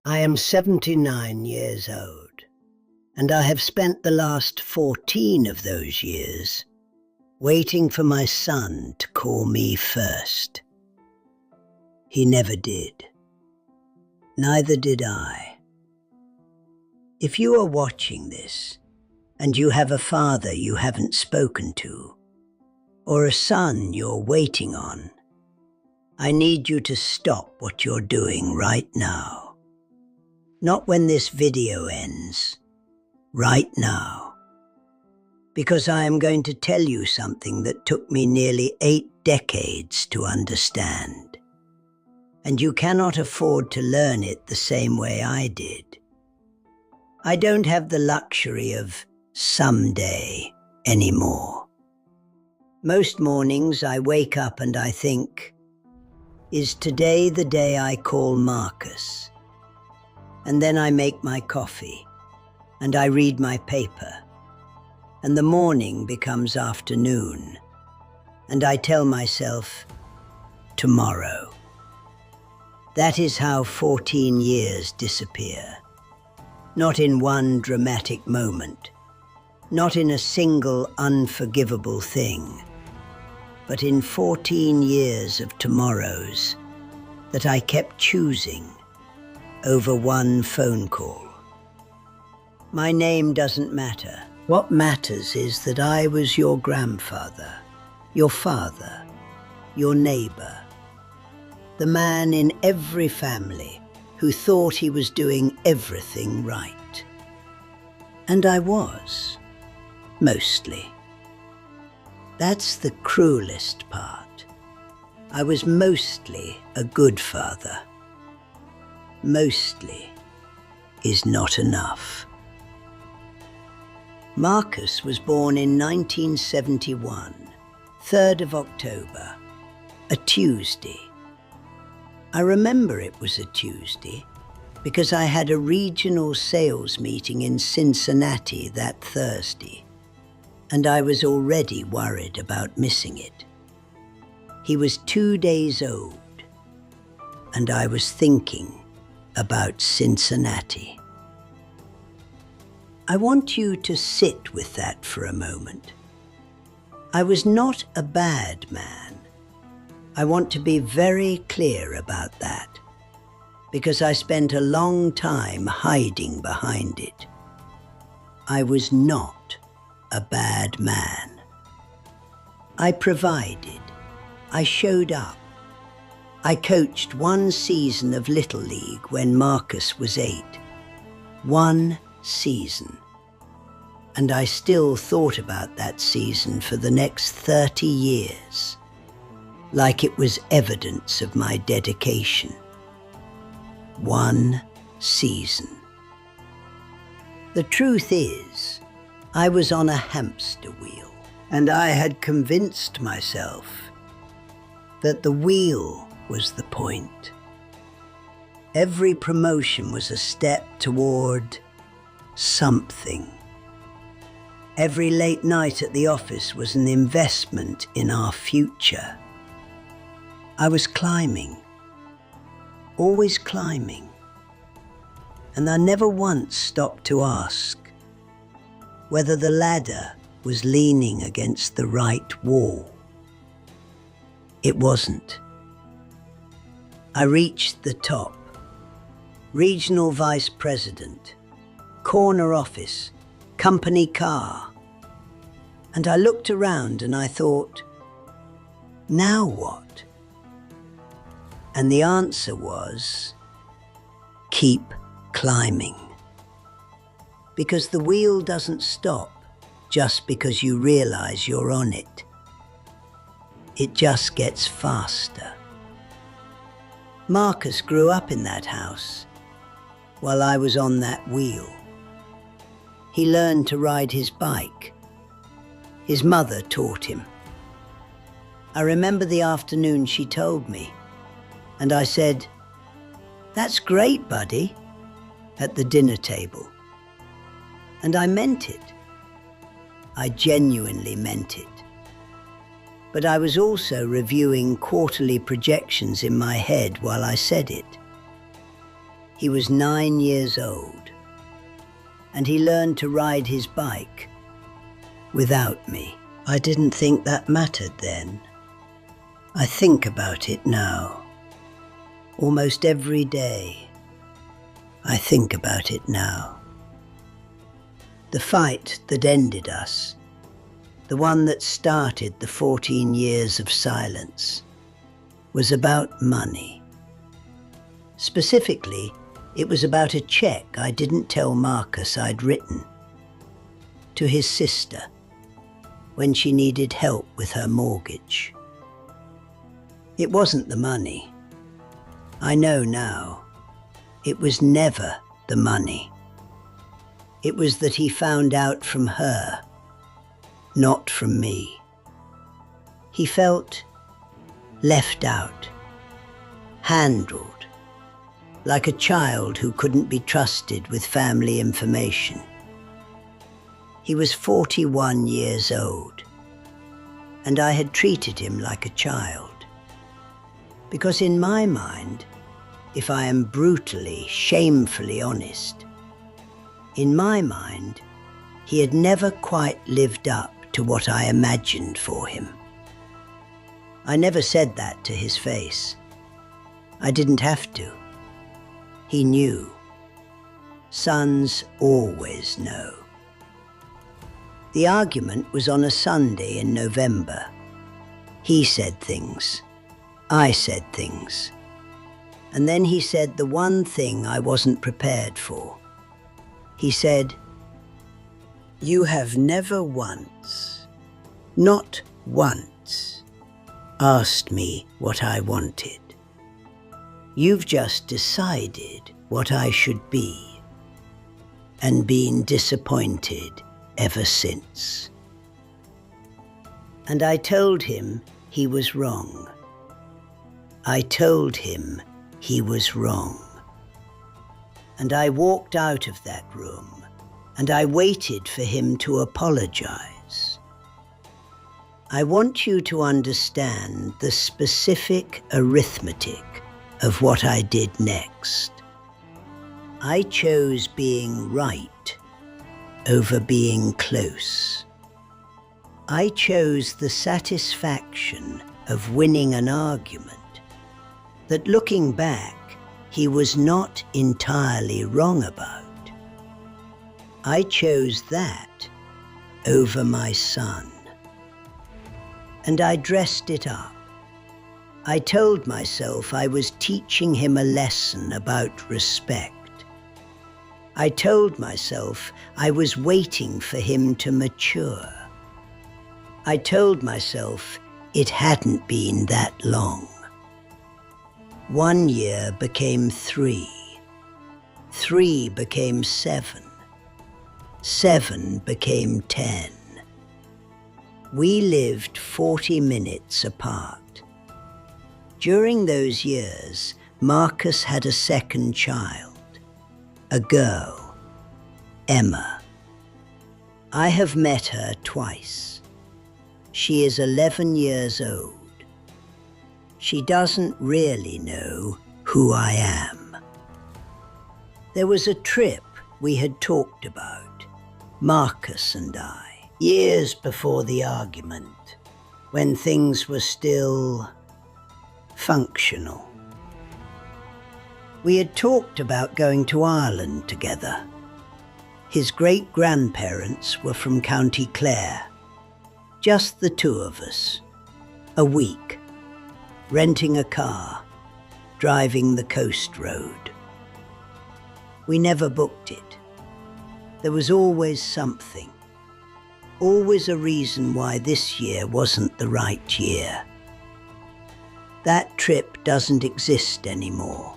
I am 79 years old, and I have spent the last 14 of those years waiting for my son to call me first. He never did. Neither did I. If you are watching this, and you have a father you haven't spoken to, or a son you're waiting on, I need you to stop what you're doing right now. Not when this video ends, right now. Because I am going to tell you something that took me nearly 8 decades to understand. And you cannot afford to learn it the same way I did. I don't have the luxury of someday anymore. Most mornings I wake up and I think, is today the day I call Marcus? And then I make my coffee, and I read my paper, and the morning becomes afternoon, and I tell myself, tomorrow. That is how 14 years disappear. Not in one dramatic moment, not in a single unforgivable thing, but in 14 years of tomorrows that I kept choosing over one phone call. My name doesn't matter. What matters is that I was your grandfather, your father, your neighbor, the man in every family who thought he was doing everything right. And I was, mostly. That's the cruelest part. I was mostly a good father. Mostly is not enough. Marcus was born in 1971, 3rd of October, a Tuesday. I remember it was a Tuesday because I had a regional sales meeting in Cincinnati that Thursday, and I was already worried about missing it. He was 2 days old, and I was thinking about Cincinnati. I want you to sit with that for a moment. I was not a bad man. I want to be very clear about that, because I spent a long time hiding behind it. I was not a bad man. I provided. I showed up. I coached one season of Little League when Marcus was 8. One season. And I still thought about that season for the next 30 years, like it was evidence of my dedication. One season. The truth is, I was on a hamster wheel, and I had convinced myself that the wheel was the point. Every promotion was a step toward something. Every late night at the office was an investment in our future. I was climbing, always climbing, and I never once stopped to ask whether the ladder was leaning against the right wall. It wasn't. I reached the top. Regional vice president, corner office, company car. And I looked around and I thought, now what? And the answer was, keep climbing. Because the wheel doesn't stop just because you realize you're on it. It just gets faster. Marcus grew up in that house while I was on that wheel. He learned to ride his bike. His mother taught him. I remember the afternoon she told me, and I said, "That's great, buddy," at the dinner table. And I meant it. I genuinely meant it. But I was also reviewing quarterly projections in my head while I said it. He was 9 years old, and he learned to ride his bike without me. I didn't think that mattered then. I think about it now. Almost every day, I think about it now. The fight that ended us, the one that started the 14 years of silence, was about money. Specifically, it was about a check I didn't tell Marcus I'd written to his sister when she needed help with her mortgage. It wasn't the money. I know now. It was never the money. It was that he found out from her, not from me. He felt left out, handled, like a child who couldn't be trusted with family information. He was 41 years old, and I had treated him like a child. Because in my mind, if I am brutally, shamefully honest, in my mind, he had never quite lived up to what I imagined for him. I never said that to his face. I didn't have to. He knew. Sons always know. The argument was on a Sunday in November. He said things. I said things. And then he said the one thing I wasn't prepared for. He said, "You have never once, not once, asked me what I wanted. You've just decided what I should be and been disappointed ever since." And I told him he was wrong. I told him he was wrong. And I walked out of that room, and I waited for him to apologize. I want you to understand the specific arithmetic of what I did next. I chose being right over being close. I chose the satisfaction of winning an argument that, looking back, he was not entirely wrong about. I chose that over my son. And I dressed it up. I told myself I was teaching him a lesson about respect. I told myself I was waiting for him to mature. I told myself it hadn't been that long. 1 year became 3. 3 became 7. 7 became 10. We lived 40 minutes apart. During those years, Marcus had a second child, a girl, Emma. I have met her twice. She is 11 years old. She doesn't really know who I am. There was a trip we had talked about, Marcus and I, years before the argument, when things were still functional. We had talked about going to Ireland together. His great-grandparents were from County Clare. Just the two of us. A week. Renting a car. Driving the coast road. We never booked it. There was always something. Always a reason why this year wasn't the right year. That trip doesn't exist anymore.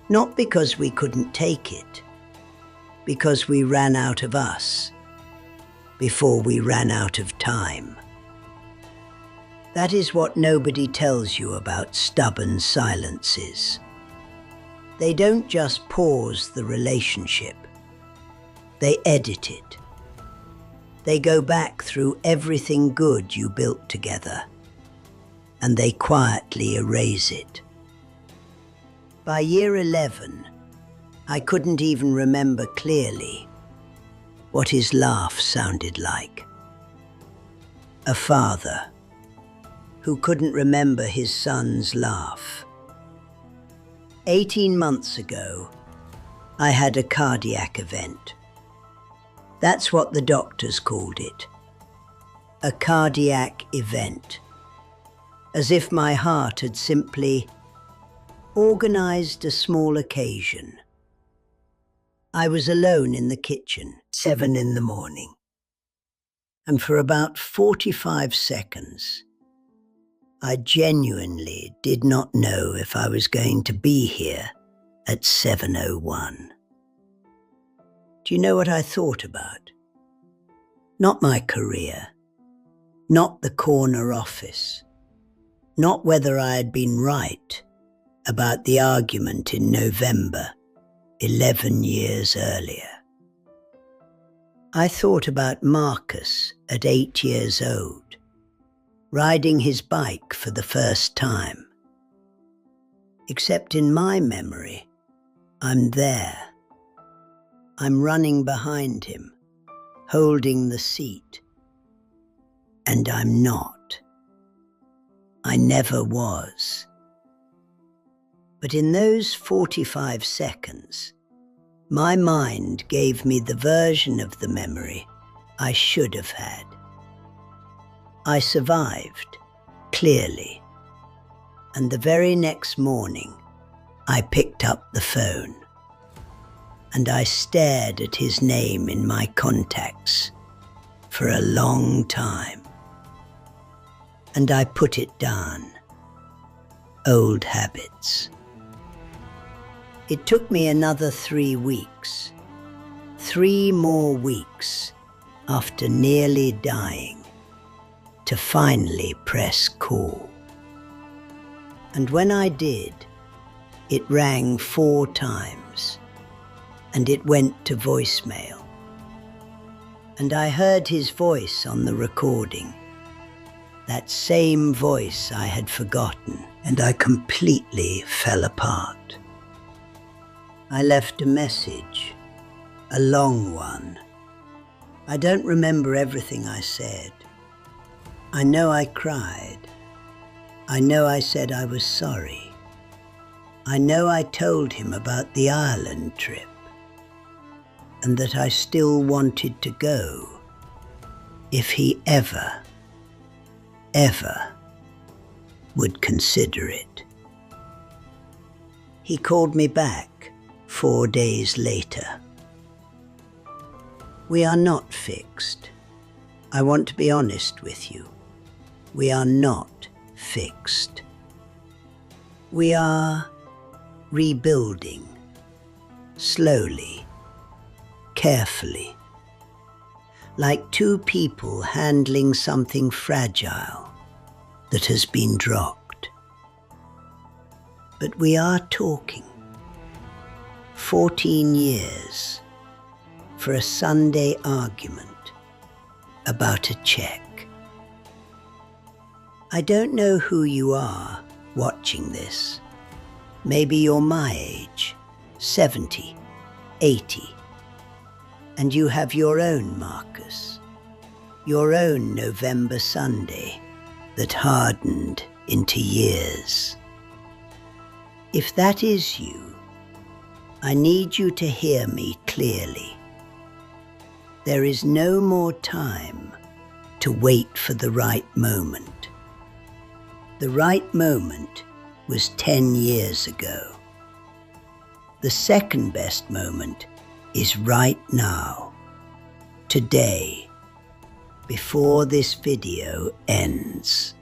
Not because we couldn't take it. Because we ran out of us. Before we ran out of time. That is what nobody tells you about stubborn silences. They don't just pause the relationship. They edit it. They go back through everything good you built together, and they quietly erase it. By year 11, I couldn't even remember clearly what his laugh sounded like. A father who couldn't remember his son's laugh. 18 months ago, I had a cardiac event. That's what the doctors called it. A cardiac event. As if my heart had simply organized a small occasion. I was alone in the kitchen, 7 in the morning. And for about 45 seconds, I genuinely did not know if I was going to be here at 7:01. Do you know what I thought about? Not my career, not the corner office, not whether I had been right about the argument in November, 11 years earlier. I thought about Marcus at 8 years old, riding his bike for the first time. Except in my memory, I'm there. I'm running behind him, holding the seat. And I'm not. I never was. But in those 45 seconds, my mind gave me the version of the memory I should have had. I survived, clearly. And the very next morning, I picked up the phone. And I stared at his name in my contacts for a long time. And I put it down. Old habits. It took me another 3 weeks. 3 more weeks after nearly dying to finally press call. And when I did, it rang 4 times. And it went to voicemail. And I heard his voice on the recording. That same voice I had forgotten, and I completely fell apart. I left a message, a long one. I don't remember everything I said. I know I cried. I know I said I was sorry. I know I told him about the Ireland trip. And that I still wanted to go, if he ever would consider it. He called me back 4 days later. We are not fixed. I want to be honest with you. We are not fixed. We are rebuilding, slowly. Carefully, like 2 people handling something fragile that has been dropped. But we are talking. 14 years for a Sunday argument about a check. I don't know who you are watching this. Maybe you're my age, 70, 80. And you have your own Marcus, your own November Sunday that hardened into years. If that is you, I need you to hear me clearly. There is no more time to wait for the right moment. The right moment was 10 years ago. The second best moment is right now, today, before this video ends.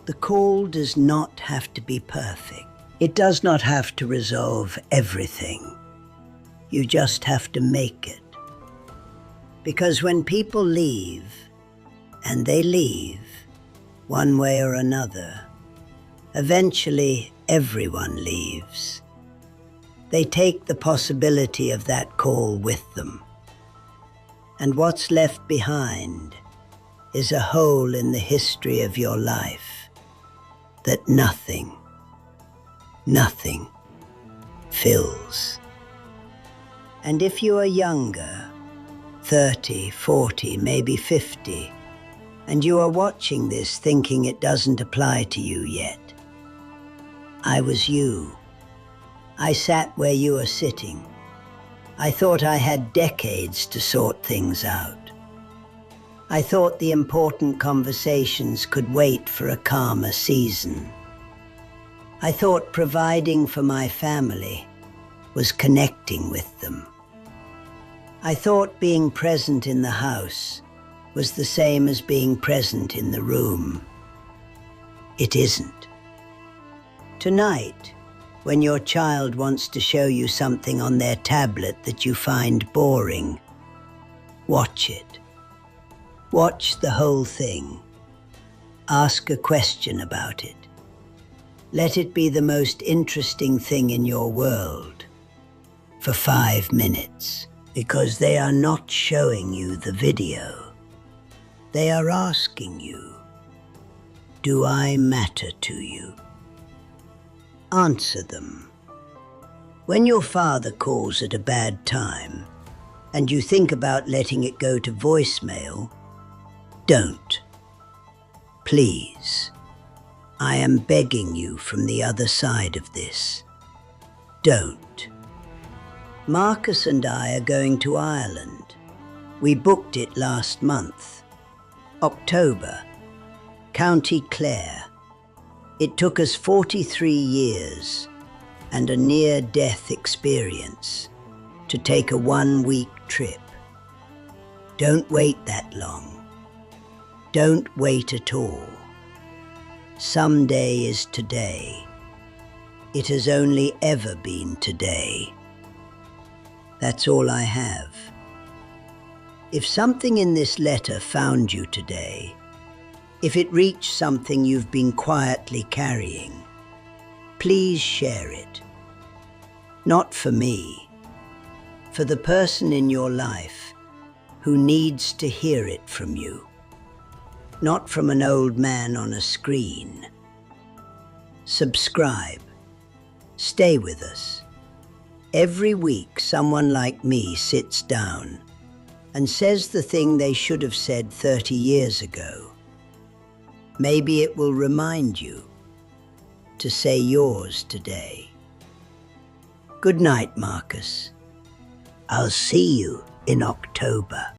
The call does not have to be perfect. It does not have to resolve everything. You just have to make it. Because when people leave, and they leave, one way or another, eventually everyone leaves. They take the possibility of that call with them. And what's left behind is a hole in the history of your life that nothing fills. And if you are younger, 30, 40, maybe 50, and you are watching this thinking it doesn't apply to you yet, I was you. I sat where you are sitting. I thought I had decades to sort things out. I thought the important conversations could wait for a calmer season. I thought providing for my family was connecting with them. I thought being present in the house was the same as being present in the room. It isn't. Tonight, when your child wants to show you something on their tablet that you find boring, watch it. Watch the whole thing. Ask a question about it. Let it be the most interesting thing in your world for 5 minutes, because they are not showing you the video. They are asking you, do I matter to you? Answer them. When your father calls at a bad time and you think about letting it go to voicemail, don't. Please. I am begging you from the other side of this. Don't. Marcus and I are going to Ireland. We booked it last month. October. County Clare. It took us 43 years and a near-death experience to take a 1-week trip. Don't wait that long. Don't wait at all. Someday is today. It has only ever been today. That's all I have. If something in this letter found you today, if it reached something you've been quietly carrying, please share it. Not for me, for the person in your life who needs to hear it from you. Not from an old man on a screen. Subscribe. Stay with us. Every week, someone like me sits down and says the thing they should have said 30 years ago. Maybe it will remind you to say yours today. Good night, Marcus. I'll see you in October.